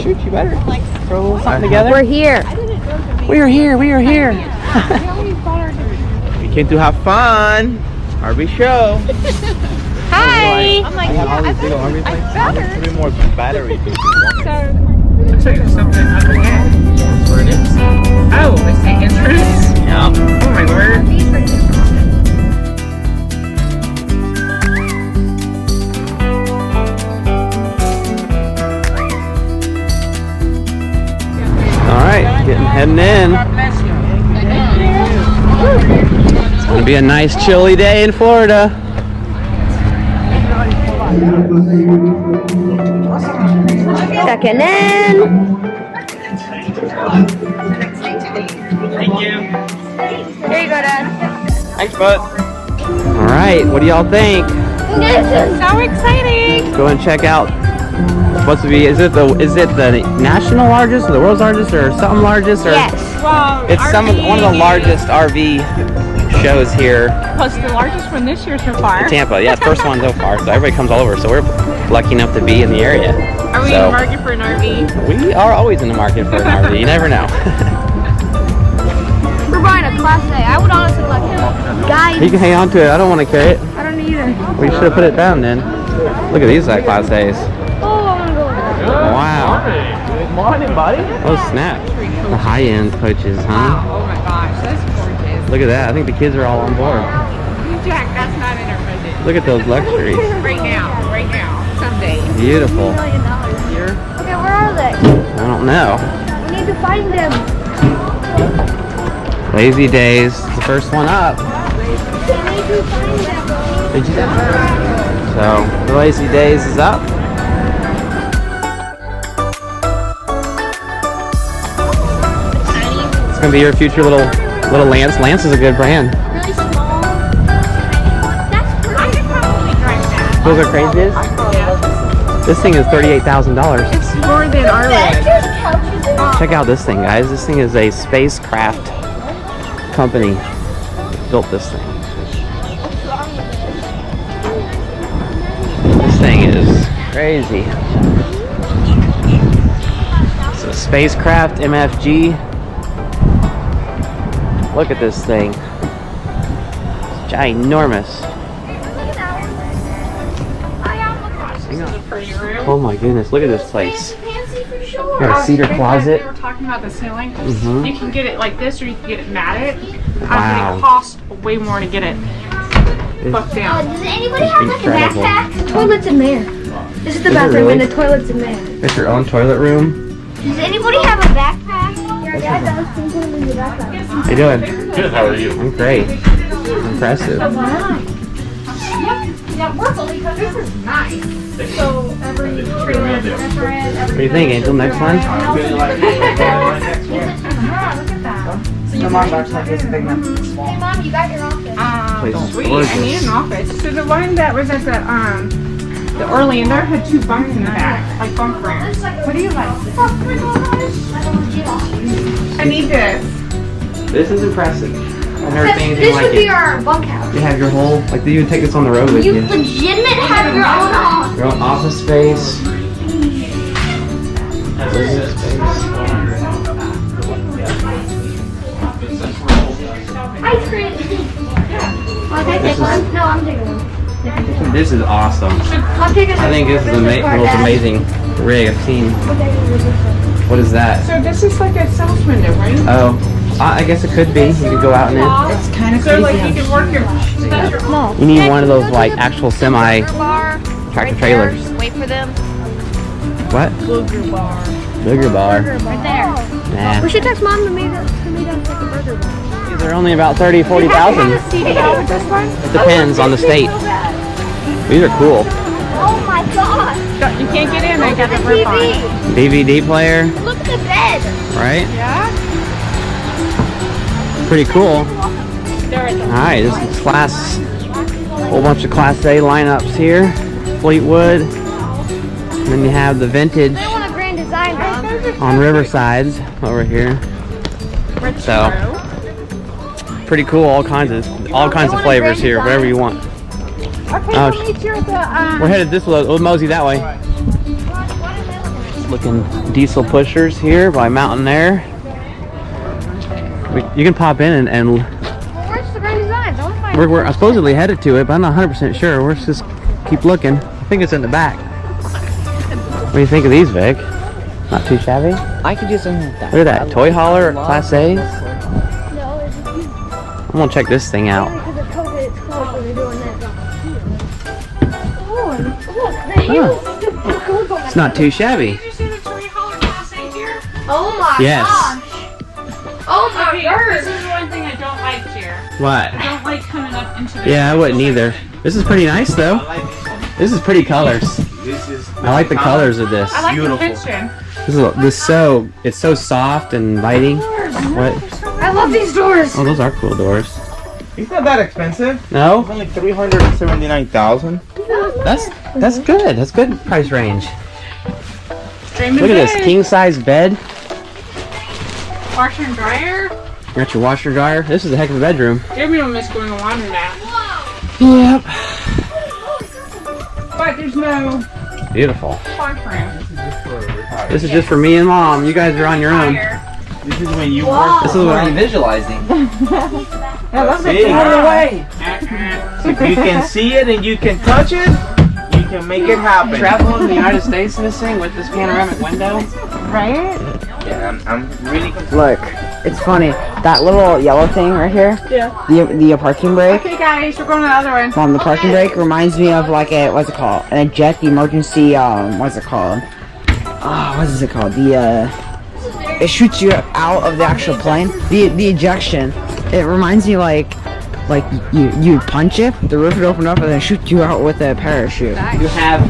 shoot, you better throw a little something together. We're here. We are here. We are here. We came to have fun. RV show. Hi. I'm like, yeah, I better. Three more batteries. Looks like there's something up in here. That's where it is. Oh, it's the entrance? Yeah. Oh my word. All right, heading in. It's gonna be a nice chilly day in Florida. Checking in. Thank you. There you go, Dad. Thanks, bud. All right, what do y'all think? This is so exciting. Go and check out. Supposed to be? Is it the national largest, or the world's largest, or something largest? Or Yes. Well, it's one of the largest RV shows here. Plus the largest one this year so far. In Tampa, yeah, first one so far. So everybody comes all over. So we're lucky enough to be in the area. Are we in the market for an RV? We are always in the market for an RV. You never know. We're buying a Class A. I would honestly like it. Guys. You can hang on to it. I don't want to carry it. I don't either. We should have put it down then. Look at these Class A's. Oh, I want to go. Wow. Good morning, buddy. Oh snap. The high-end coaches, huh? Oh my gosh, that's gorgeous. Look at that. I think the kids are all on board. Jack, that's not in our budget. Look at those luxuries. Right now, someday. Beautiful. Okay, where are they? I don't know. We need to find them. Lazy Days. The first one up. We need to find them. Did you? So the Lazy Days is up. It's gonna be your future little Lance. Lance is a good brand. Really small. That's I could probably drive that. Those are crazy. This thing is $38,000. It's more than our leg. Check out this thing, guys. This thing is a spacecraft company that built this thing. This thing is crazy. It's a spacecraft MFG. Look at this thing. It's ginormous. Oh my goodness, look at this place. Got a Cedar Closet. We were talking about the ceiling. Mhm. You can get it like this, or you can get it matted. Wow. It costs way more to get it fucked down. Does anybody have like a Incredible. backpack? The toilet's in there. This is the Is it bathroom really? and the toilet's in there. It's your own toilet room. Does anybody have a backpack? Your dad does. Can put him in the backpack. How you doing? Good, how are you? I'm great. Impressive. Yeah, work because this is nice. So every trailer is different. What do you think, Angel? Next one? Look at that. The mom box like this big one. Hey, Mom, you got your office. Place is Sweet. I gorgeous. need an office. So the one that was at the Orlando had 2 bunks in the back, like bunk rooms. What do you like? Oh my gosh. I need this. This is impressive. I've never seen anything This like would be it. our bunkhouse. You have your whole, like you would take this on the road with You you. legitimate have your own office. Your own office space. Business space. Ice cream. I'll take one. No, I'm taking one. This is awesome. I'll take it. I think this is the most amazing rig I've seen. What is that? So this is like a sales window, right? Oh, I guess it could be. You could go out in it. It's kind of So like crazy. you can work your You need one of those like actual semi tractor trailers. Wait for them. What? burger bar. Burger bar. Right there. Nah. We should text Mom to meet us like a burger bar. These are only about 30, 40,000. It CDL with this one? depends on the state. These are cool. Oh my God. You can't get in. I got the The rip on. TV. DVD player, Look at the bed. right? Yeah. Pretty cool. There it is. Alright, this is class, whole bunch of Class A lineups here. Fleetwood. And then you have the vintage I want a grand design, Mom. on Riversides over here. So, pretty cool. All kinds of flavors here. Whatever you want. Okay, Oh, we'll meet you at the We're headed this way. We'll mosey that way. looking diesel pushers here by Mountain Air. You can pop in and Where's the Grand Designs? I want to find we're supposedly headed to it, but I'm not 100% sure. We're just keep looking. I think it's in the back. What do you think of these, Vic? Not too shabby? I could do something like that. Look at that, toy hauler, Class A's. No, it's just I'm gonna check this thing out. because of COVID, it's closed when they're doing that. Oh, and look, the It's not too shabby. Did you see the toy hauler class A here? Oh my Yes. gosh. Oh my Okay, god. this is one thing I don't like here. What? I don't like coming up into the. Yeah, I wouldn't either. This is pretty nice though. This is pretty colors. This is. I like the colors of this. I like Beautiful. the picture. It's so soft and inviting. What? I love these doors. Oh, those are cool doors. It's not that expensive. It's No? only 379,000. That's good. That's good price range. Dreaming Look at this big. king size bed. Washer and dryer. Got your washer dryer. This is a heck of a bedroom. Jamie don't miss going to laundromat. Yep. But there's no Beautiful. bunk room. This is just for me and Mom. You guys are on your own. This is when you work. This is what I'm visualizing. See? Out of the way. If you can see it and you can touch it, you can make it happen. Travel in the United States missing with this panoramic window. Right? Yeah, I'm really. Look, it's funny. That little yellow thing right here. Yeah. The parking brake. Okay, guys, we're going to the other one. Mom, the parking brake reminds me of like a what's it called? An eject, the emergency. What's it called? What is it called? It shoots you out of the actual plane. The ejection. It reminds me like you punch it, the roof would open up and then shoot you out with a parachute. You have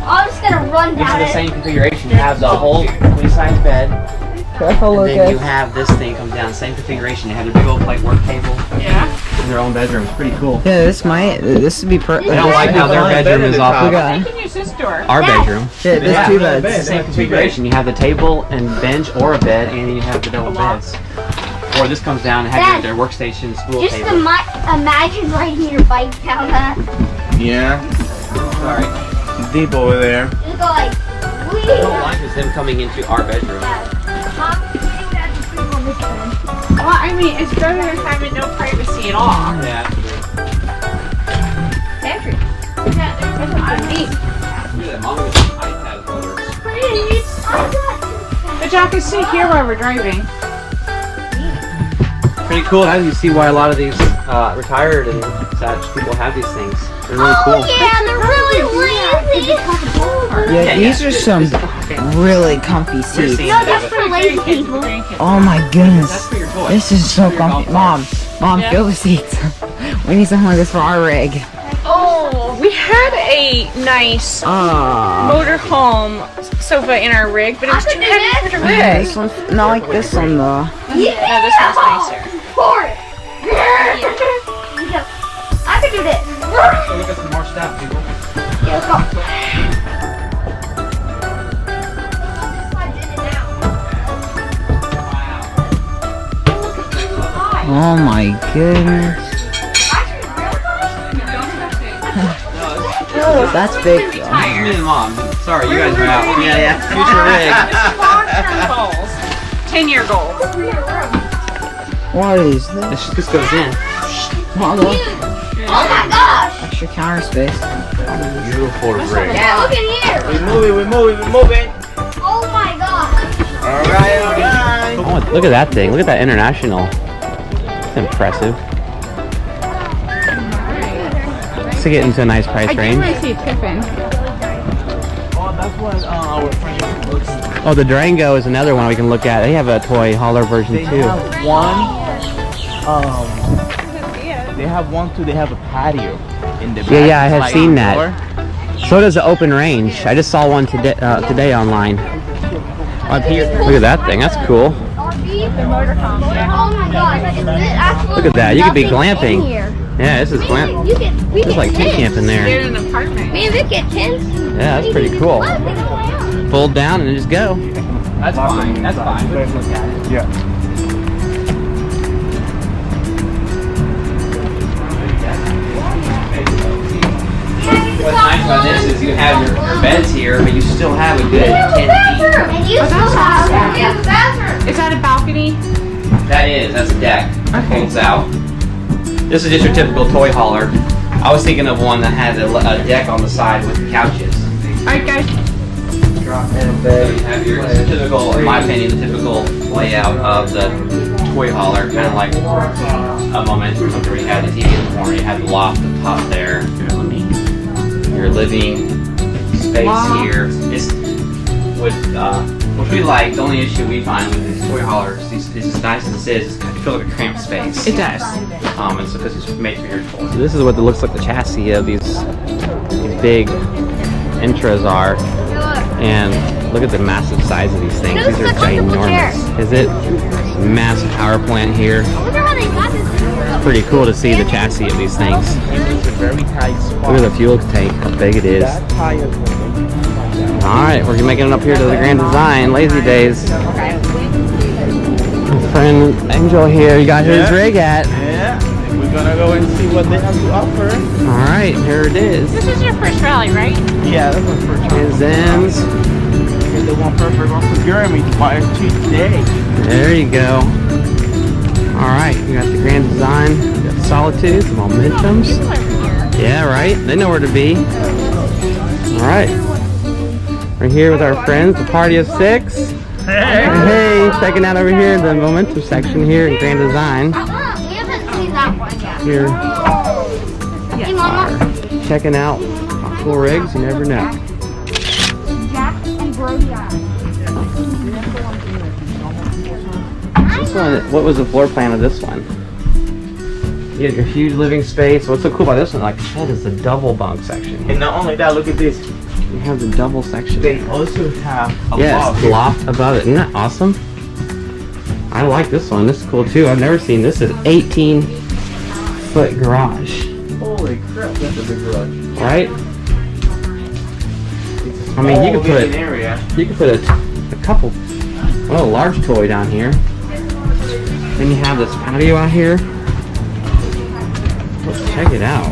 I'm just gonna run this is down the it. same configuration. You have the whole queen size bed, Careful, and then you have this thing comes down, same configuration. They have their big old like work table Yeah. in their own bedroom. It's pretty cool. Yeah, this would be perfect. I don't like how their bedroom is off Look of at You that. can use this door. our bedroom. Yeah, there's Yeah. two Yeah. beds. It's the same configuration. You have the table and bench or a bed, and then you have the double beds. Or this comes down and have their workstation, school Just table. imagine riding your bike down that. Yeah. Sorry. Deep over there. Just go like, wee. I don't like is them coming into our bedroom. Mom, you would have to sleep on this one. Well, I mean, it's better than having no privacy at all. Yeah. Pantry. Yeah, there's one deep. Look at that. Mom with some iPad holders. Please. But y'all can see here while we're driving. Pretty cool. Now you see why a lot of these retired and such people have these things. They're really Oh cool. yeah, they're really lazy. Yeah, these are some really comfy seats. No, just for lazy people. Oh my goodness. That's for your toys. This is so comfy. Mom, Yeah. feel the seats. We need something like this for our rig. Oh, we had a nice motorhome sofa in our rig, but it was I too could do heavy this. for the rig. This one's not like this one though. Yeah. No, this one's nicer. Pour it. I could do this. So look at some more stuff, people. Yeah, let's go. Oh my goodness. That's big though. Me and Mom. Sorry, you guys are out. Yeah. Future rig. Long-term goals. 10-year goals. What is this? This goes in. Wow, look. Oh my gosh. Extra counter space. Beautiful rig. Yeah, look in here. We move it. Oh my gosh. Alright. Oh, look at that thing. Look at that international. It's impressive. To get into a nice price range. see Pippin. Oh, that's what our friend looks. Oh, the Durango is another one we can look at. They have a toy hauler version They too. have one. They have one too. They have a patio in the back. Yeah, I It's had like seen outdoor. that. So does the open range. I just saw one today online. Up here. Look at that thing. That's cool. RV? The motorhome. Oh my gosh. Look at that. You could be glamping. Here. Yeah, this is glam. You get, we This is get like tent tents. camp in there. Get an apartment. Me and Vic get tents. Yeah, that's pretty cool. Look, we go out. Fold down and just go. That's fine. That's fine. Let's look at it. Yeah. What's nice about this is you have your beds here. here, but you still have a good 10 feet. And you still have the bathroom. Is that a balcony? That's a deck. It folds out. This is just your typical toy hauler. I was thinking of one that had a deck on the side with couches. Alright guys. So you have your typical, in my opinion, the typical layout of the toy hauler, kind of like a Momentum, something where you have the TV in the corner, you have the loft at the top there, your living space here. It's with which we like. The only issue we find with these toy haulers, is as nice as it is, it feels like a cramped space. It does. And so because it's made for your toys. So this is what it looks like the chassis of these big Intras are. And look at the massive size of these things. These are ginormous. Is it? Massive power plant here. It's pretty cool to see the chassis of these things. Look at the fuel tank, how big it is. Alright, we're making it up here to the Grand Design, Lazy Days. My friend Angel here, you got his rig at. Yeah, we're gonna go and see what they have to offer. Alright, here it is. This is your first rally, right? Yeah, that's my first one. His ends. Here's the one perfect one for Jeremy to buy today. There you go. Alright, you got the Grand Design, you got Solitude, the Momentums. Yeah, right? They know where to be. Alright. We're here with our friends, the Party of Six. Hey, checking out over here the Momentum section here in Grand Design. We haven't seen that one yet. Here, Hey, Mama. checking out cool rigs, you never know. Jack and Brody. This one, what was the floor plan of this one? You have your huge living space. What's so cool about this one? Like I said, is the double bunk section. And not only that, look at this. You have the double section. They also have a loft. Loft above it. Isn't that awesome? I like this one. This is cool too. I've never seen this. Is 18-foot garage. Holy crap, that's a big garage. Right? I mean, you could put a couple, a large toy down here. Then you have this patio out here. Let's check it out.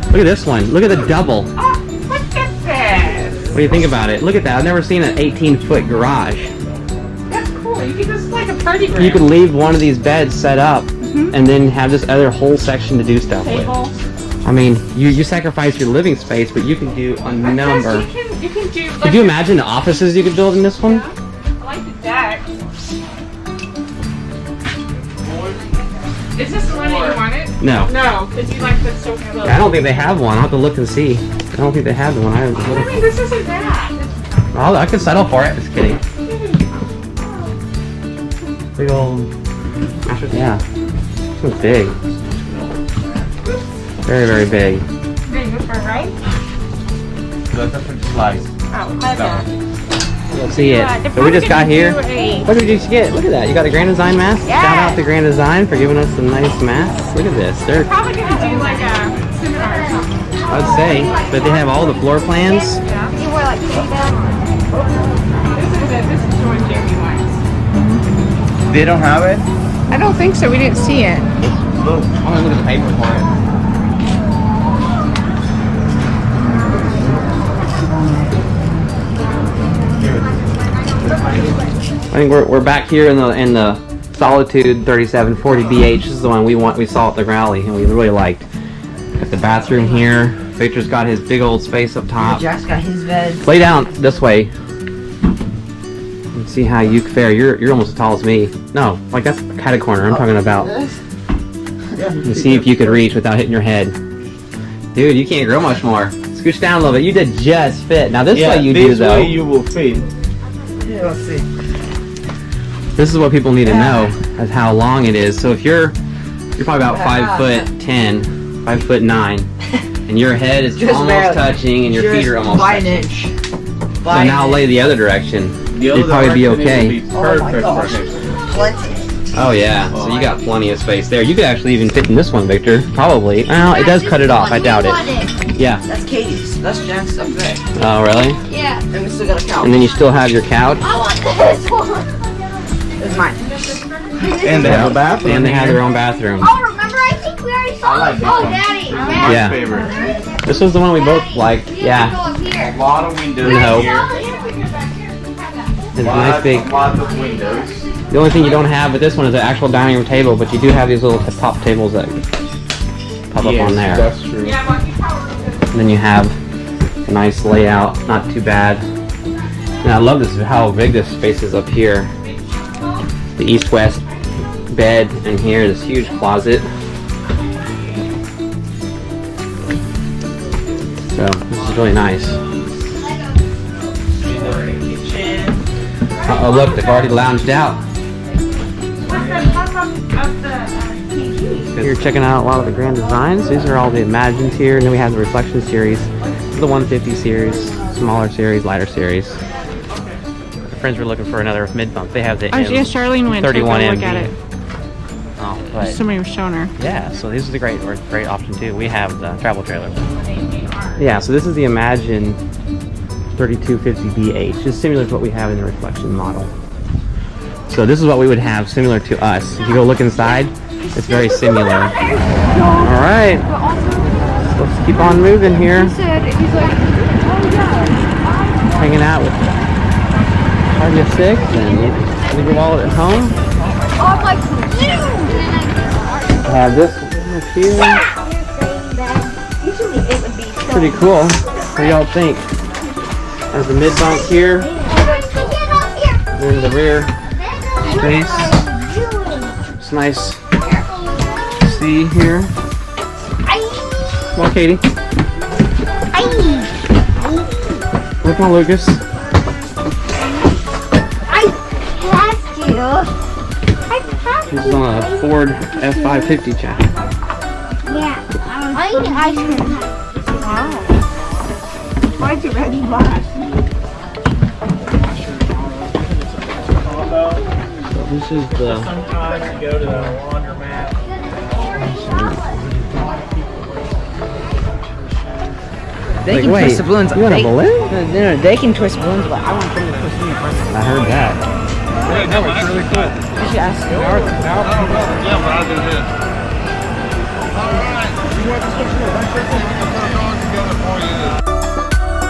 Look at this one. Look at the double. Oh, look at this. What do you think about it? Look at that. I've never seen an 18-foot garage. That's cool. You can just like a party room. You could leave one of these beds set up and then have this other whole section to do stuff Table. with. I mean, you sacrifice your living space, but you can do a number. You can do. Like Could you imagine the offices you could build in this one? I like the deck. Is this the one that you wanted? No. No, because you like the so close. I don't think they have one. I'll have to look and see. I don't think they have the one. I mean, this isn't bad. I could settle for it. Just kidding. Big old. Yeah. This one's big. Very, very big. Big for right? That's a big slice. Oh, okay. You'll see it. So we just got here. What did you get? Look at that. You got a Grand Design mask? Yeah. Shout out to Grand Design for giving us some nice masks. Look at this. They're, Probably gonna do like a seminar or something. I would say, but they have all the floor plans. Yeah. You were like sitting down. This is the one Jamie wants. They don't have it? I don't think so. We didn't see it. Look. I'm gonna look at the paper for it. I think we're back here in the Solitude 3740 BH. This is the one we saw at the rally and we really liked. Got the bathroom here. Victor's got his big old space up top. Jack's got his bed. Lay down this way. Let's see how you fare. You're almost as tall as me. No, like that's kind of corner I'm talking about. And see if you could reach without hitting your head. Dude, you can't grow much more. Scooch down a little bit. You did just fit. Now this way you do though. This way you will fit. Yeah, let's see. This is what people need to know as how long it is. So if you're probably about 5'10", 5'9", and your head is Just almost barely. touching and your feet are almost by an touching. inch. So now lay the other direction. You'd probably be okay. Oh my gosh. Plenty. Oh yeah, so you got plenty of space there. You could actually even fit in this one, Victor. Probably. Well, it does cut it off. I doubt it. Yeah. That's Katie's. That's Jack's up there. Oh really? Yeah. And we still got a couch. And then you still have your couch. I want this one. It's mine. And they have a bathroom. And they have their own bathroom. Oh, remember I think We already saw I like this. this Oh, one. Daddy. This is Daddy. my Yeah. favorite. This was the one we both liked. You Yeah. Go up here. A lot of windows No. here. It's nice big. Lots of windows. The only thing you don't have with this one is an actual dining room table, but you do have these little top tables that pop up on there. That's true. And then you have a nice layout, not too bad. And I love this, how big this space is up here. The east-west bed, and here this huge closet. So this is really nice. Oh look, they've already lounged out. You're checking out a lot of the Grand Designs. These are all the Imagines here, and then we have the Reflection series, the 150 series, smaller series, lighter series. The friends were looking for another mid-bunk. They have the Oh, yeah, Charlene went to go 31 look at it. Oh, but Somebody was showing her. yeah, so this is a great option too. We have the travel trailer. Yeah, so this is the Imagine 3250BH, just similar to what we have in the Reflection model. So this is what we would have similar to us. If you go look inside, it's very similar. All right, let's keep on moving here. Hanging out with party of 6 and leave your wallet at home. Oh, like you. Have this one here. Usually it would be so. Pretty cool. What do y'all think? There's the mid bunk here. We're in the rear space. It's nice to see here. Come on, Katie. Look on Lucas. This is on a Ford F550 chat. Yeah. I eat ice cream. Wow. Why'd you red and black? So this is the Sometimes you go to the laundromat. They Like, can wait, twist the balloons. you want a They- balloon? No, they can twist balloons, but I want them to twist me first. I heard that. No, it's really cool. You should ask Yeah, but I do this. Alright. You want to switch to a bunch of things to put it all together for you.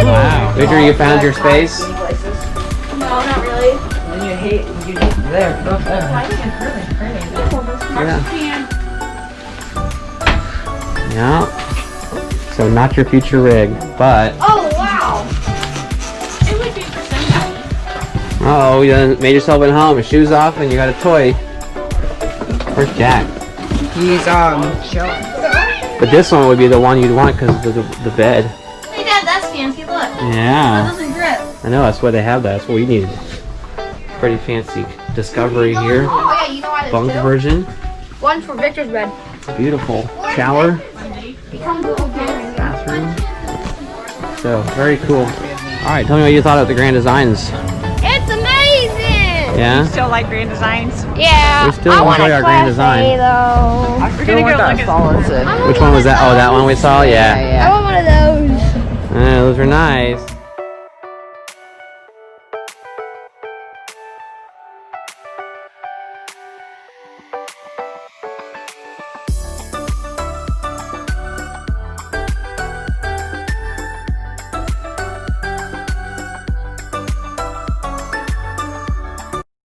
Wow. Victor, you found your space? No, not really. Then you hate there. Go there. Yeah. Yeah. So not your future rig, but Oh, wow. uh-oh, you done made yourself at home. Your shoes off and you got a toy. Where's Jack? He's chilling. But this one would be the one you'd want because of the bed. Hey, Dad, that's fancy. Look. That Yeah. doesn't grip. I know, that's why they have that. That's what we needed. Pretty fancy Discovery here. Oh, yeah, you know why there's Bunk two? version. One's for Victor's bed. Beautiful. Shower. Becomes a little bigger. Bathroom. So, very cool. Alright, tell me what you thought of the Grand Designs. It's amazing. Yeah? Still like Grand Designs. Yeah. We still I want enjoy a our Grand Class Design. A, though. We're gonna go look at Solid. I want Which one was that? Oh, that one we saw? Yeah, Yeah. yeah. I want one of those. Those are nice.